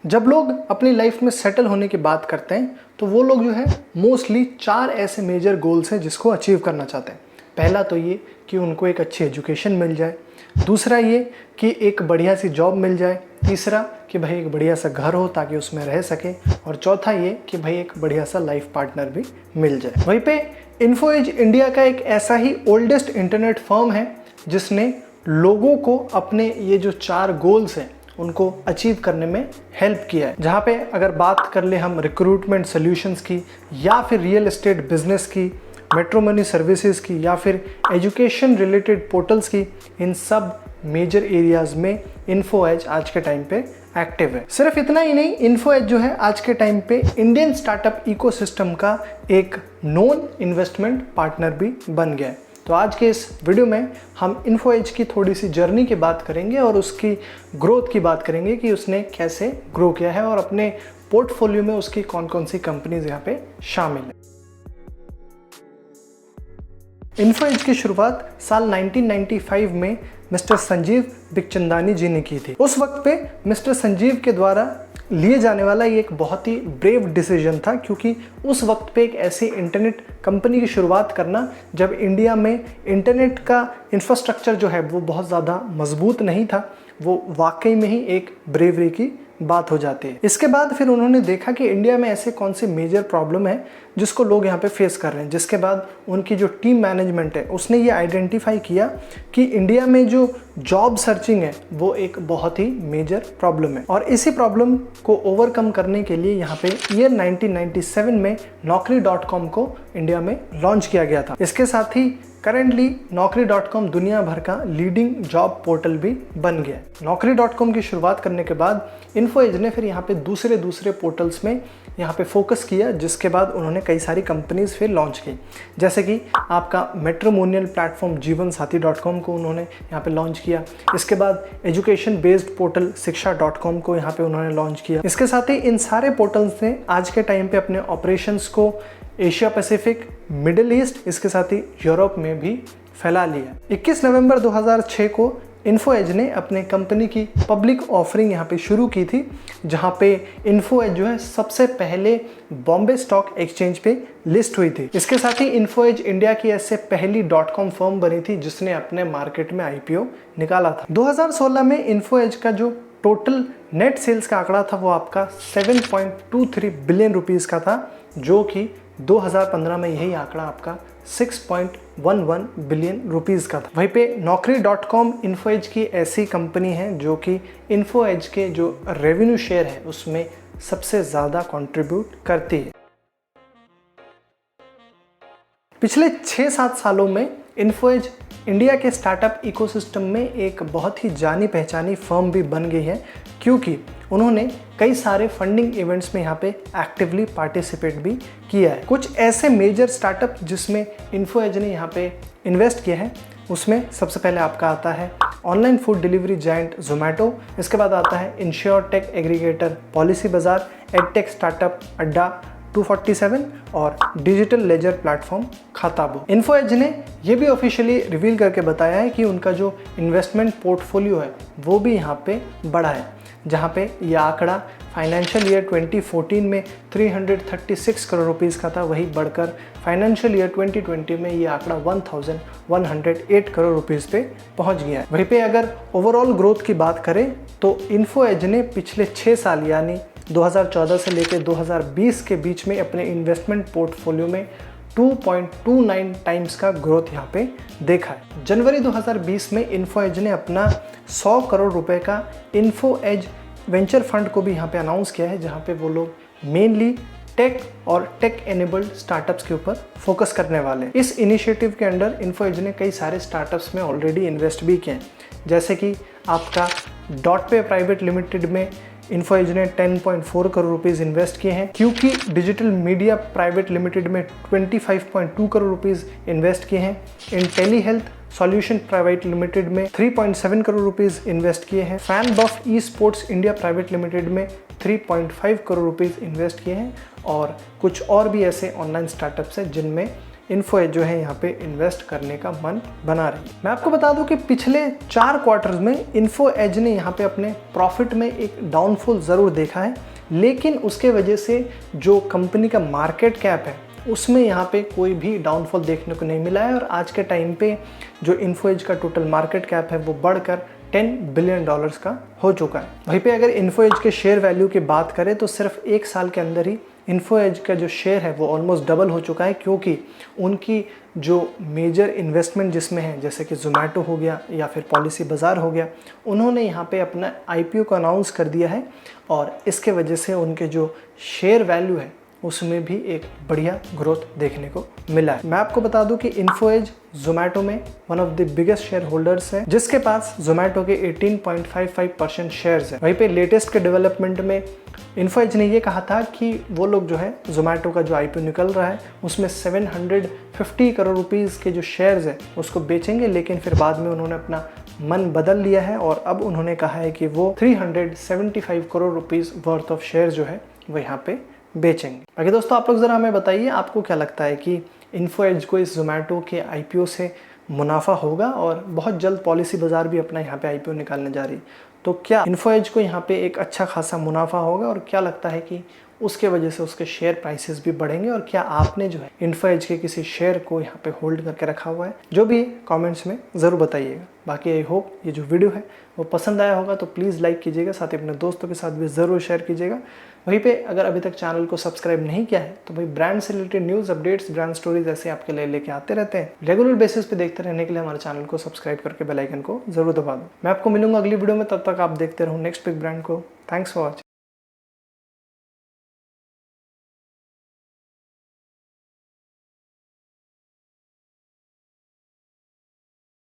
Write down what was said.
जब लोग अपनी लाइफ में सेटल होने की बात करते हैं तो वो लोग जो है मोस्टली 4 ऐसे मेजर गोल्स हैं जिसको अचीव करना चाहते हैं। पहला तो ये कि उनको एक अच्छी एजुकेशन मिल जाए, दूसरा ये कि एक बढ़िया सी जॉब मिल जाए, तीसरा कि भाई एक बढ़िया सा घर हो ताकि उसमें रह सके, और चौथा ये कि भाई एक बढ़िया सा लाइफ पार्टनर भी मिल जाए। वहीं पे इन्फो एज इंडिया का एक ऐसा ही ओल्डेस्ट इंटरनेट फर्म है जिसने लोगों को अपने ये जो 4 गोल्स हैं उनको अचीव करने में हेल्प किया है। जहाँ पे अगर बात कर ले हम रिक्रूटमेंट सॉल्यूशंस की, या फिर रियल एस्टेट बिजनेस की, मेट्रो मनी सर्विसेज की, या फिर एजुकेशन रिलेटेड पोर्टल्स की, इन सब मेजर एरियाज में इन्फो एज आज के टाइम पे एक्टिव है। सिर्फ इतना ही नहीं, इन्फो एज जो है आज के टाइम पे इंडियन स्टार्टअप इकोसिस्टम का एक नॉन इन्वेस्टमेंट पार्टनर भी बन गया है। तो आज के इस वीडियो में हम इन्फो एज की थोड़ी सी जर्नी की बात करेंगे और उसकी ग्रोथ की बात करेंगे कि उसने कैसे ग्रो किया है और अपने पोर्टफोलियो में उसकी कौन कौन सी कंपनीज यहाँ पे शामिल है। इन्फो एज की शुरुआत साल 1995 में मिस्टर संजीव बिखचंदानी जी ने की थी। उस वक्त पे मिस्टर संजीव के द्वारा लिए जाने वाला ये एक बहुत ही ब्रेव डिसीजन था, क्योंकि उस वक्त पे एक ऐसी इंटरनेट कंपनी की शुरुआत करना जब इंडिया में इंटरनेट का इंफ्रास्ट्रक्चर जो है वो बहुत ज़्यादा मजबूत नहीं था, वो वाकई में ही एक ब्रेवरी की बात हो जाती है। इसके बाद फिर उन्होंने देखा कि इंडिया में ऐसे कौन से मेजर प्रॉब्लम है जिसको लोग यहाँ पे फेस कर रहे हैं। जिसके बाद उनकी जो टीम मैनेजमेंट है उसने ये आइडेंटिफाई किया कि इंडिया में जो जॉब सर्चिंग है वो एक बहुत ही मेजर प्रॉब्लम है, और इसी प्रॉब्लम को ओवरकम करने के लिए यहाँ पे ईयर 1997 में Naukri.com को इंडिया में लॉन्च किया गया था। इसके साथ ही करेंटली Naukri.com दुनिया भर का लीडिंग जॉब पोर्टल भी बन गया है। Naukri.com की शुरुआत करने के बाद इन्फो एज ने फिर यहाँ पे दूसरे पोर्टल्स में यहाँ पे फोकस किया, जिसके बाद उन्होंने कई सारी कंपनीज फिर लॉन्च की, जैसे कि आपका मैट्रिमोनियल प्लेटफॉर्म जीवनसाथी.com को उन्होंने यहाँ पे लॉन्च किया। इसके बाद एजुकेशन बेस्ड पोर्टल शिक्षा.com को यहाँ पे उन्होंने लॉन्च किया। इसके साथ ही इन सारे पोर्टल्स ने आज के टाइम पे अपने ऑपरेशंस को एशिया पैसिफिक, मिडिल ईस्ट, इसके साथ ही यूरोप में भी फैला लिया। 21 नवंबर 2006 को इन्फो एज ने अपने कंपनी की पब्लिक ऑफरिंग यहाँ पे शुरू की थी, जहाँ पे इन्फो एज जो है सबसे पहले बॉम्बे स्टॉक एक्सचेंज पे लिस्ट हुई थी। इसके साथ ही इन्फो एज इंडिया की ऐसे पहली .com फर्म बनी थी जिसने अपने मार्केट में IPO निकाला था। 2016 में इन्फो एज का जो टोटल नेट सेल्स का आंकड़ा था वो आपका 7.23 बिलियन रुपीस का था, जो कि 2015 में यही आंकड़ा आपका 6.11 बिलियन रुपीस का था। वहीं पे Naukri.com इन्फो एज की ऐसी कंपनी है जो कि इन्फो एज के जो रेवेन्यू शेयर है उसमें सबसे ज़्यादा कंट्रीब्यूट करती है। पिछले 6-7 सालों में इन्फो एज इंडिया के स्टार्टअप इकोसिस्टम में एक बहुत ही जानी पहचानी फर्म भी बन गई है, क्योंकि उन्होंने कई सारे फंडिंग इवेंट्स में यहाँ पे एक्टिवली पार्टिसिपेट भी किया है। कुछ ऐसे मेजर स्टार्टअप जिसमें इन्फो एज ने यहाँ पे इन्वेस्ट किया है, उसमें सबसे पहले आपका आता है online food delivery giant Zomato, इसके बाद आता है insurtech aggregator Policy Bazaar, edtech startup Adda 247 और digital ledger platform Khatabook. Info Edge ने ये भी ऑफिशियली रिवील करके बताया है कि उनका जो इन्वेस्टमेंट पोर्टफोलियो है वो भी यहाँ पे बढ़ा है, जहाँ पे ये आंकड़ा फाइनेंशियल ईयर 2014 में 336 करोड़ रुपीस का था, वही बढ़कर फाइनेंशियल ईयर 2020 में ये आंकड़ा 1108 करोड़ रुपीस पे पहुंच गया है। वहीं पे अगर ओवरऑल ग्रोथ की बात करें तो इन्फो एज ने पिछले 6 साल यानी 2014 से लेकर 2020 के बीच में अपने इन्वेस्टमेंट पोर्टफोलियो में 2.29 टाइम्स का ग्रोथ यहाँ पे देखा है। जनवरी 2020 में इन्फो एज ने अपना 100 करोड़ रुपए का इन्फो एज वेंचर फंड को भी यहाँ पे अनाउंस किया है, जहाँ पे वो लोग मेनली टेक और टेक एनेबल्ड स्टार्टअप्स के ऊपर फोकस करने वाले हैं। इस इनिशिएटिव के अंडर इन्फो एज ने कई सारे स्टार्टअप्स में ऑलरेडी इन्वेस्ट भी किए हैं, जैसे कि आपका डॉटपे प्राइवेट लिमिटेड में इन्फो एज ने 10.4 करोड़ रुपीस इन्वेस्ट किए हैं। क्योंकि डिजिटल मीडिया प्राइवेट लिमिटेड में 25.2 करोड़ रुपीस इन्वेस्ट किए हैं। In tele health solution private limited में 3.7 करोड़ रुपीस इन्वेस्ट किए हैं। Fan buff e sports India private limited में 3.5 करोड़ रुपीस इन्वेस्ट किए हैं। और कुछ और भी ऐसे ऑनलाइन स्टार्टअप्स हैं जिनमें इन्फो एज जो है यहाँ पे इन्वेस्ट करने का मन बना रही है। मैं आपको बता दूं कि पिछले 4 क्वार्टर्स में इन्फो एज ने यहाँ पे अपने प्रॉफिट में एक डाउनफॉल ज़रूर देखा है, लेकिन उसके वजह से जो कंपनी का मार्केट कैप है उसमें यहाँ पे कोई भी डाउनफॉल देखने को नहीं मिला है और आज के टाइम पे जो इन्फो एज का टोटल मार्केट कैप है वो बढ़कर $10 बिलियन का हो चुका है। वहीं पे अगर इन्फो एज के शेयर वैल्यू की बात करें तो सिर्फ 1 साल के अंदर ही इन्फो एज का जो शेयर है वो ऑलमोस्ट डबल हो चुका है, क्योंकि उनकी जो मेजर इन्वेस्टमेंट जिसमें है जैसे कि जोमेटो हो गया या फिर पॉलिसी बाज़ार हो गया, उन्होंने यहाँ पे अपना IPO को अनाउंस कर दिया है और इसके वजह से उनके जो शेयर वैल्यू है उसमें भी एक बढ़िया ग्रोथ देखने को मिला है। मैं आपको बता दूं कि इन्फो एज जोमेटो में one of the biggest share holders है, जिसके पास जोमेटो के 18.55% शेयर्स है। वहीं पे लेटेस्ट के डेवलपमेंट में इन्फो एज ने ये कहा था कि वो लोग जो है जोमेटो का जो IPO निकल रहा है उसमें 750 करोड़ रुपीज़ के जो शेयर्स है उसको बेचेंगे, लेकिन फिर बाद में उन्होंने अपना मन बदल लिया है और अब उन्होंने कहा है कि वो 375 crore rupees worth of share जो है वो यहाँ पे बेचेंगे। बाकी दोस्तों आप लोग ज़रा हमें बताइए आपको क्या लगता है कि इन्फो एज को इस जोमेटो के IPO से मुनाफा होगा, और बहुत जल्द पॉलिसी बाज़ार भी अपना यहाँ पे IPO निकालने जा रही है, तो क्या इन्फो एज को यहाँ पे एक अच्छा खासा मुनाफा होगा और क्या लगता है कि उसके वजह से उसके शेयर प्राइसेस भी बढ़ेंगे, और क्या आपने जो है इन्फो एज के किसी शेयर को यहाँ पे होल्ड करके रखा हुआ है? जो भी कमेंट्स में ज़रूर बताइएगा। बाकी आई होप ये जो वीडियो है वो पसंद आया होगा, तो प्लीज़ लाइक कीजिएगा, साथ ही अपने दोस्तों के साथ भी ज़रूर शेयर कीजिएगा। वहीं पे अगर अभी तक चैनल को सब्सक्राइब नहीं किया है तो भाई ब्रांड से related news updates, brand stories ऐसे आपके लिए लेके आते रहते हैं। रेगुलर बेसिस पे देखते रहने के लिए हमारे चैनल को सब्सक्राइब करके बेल आइकन को जरूर दबा दो। मैं आपको मिलूंगा अगली वीडियो में, तब तक आप देखते रहो नेक्स्ट बिग ब्रांड को। Thanks for watching.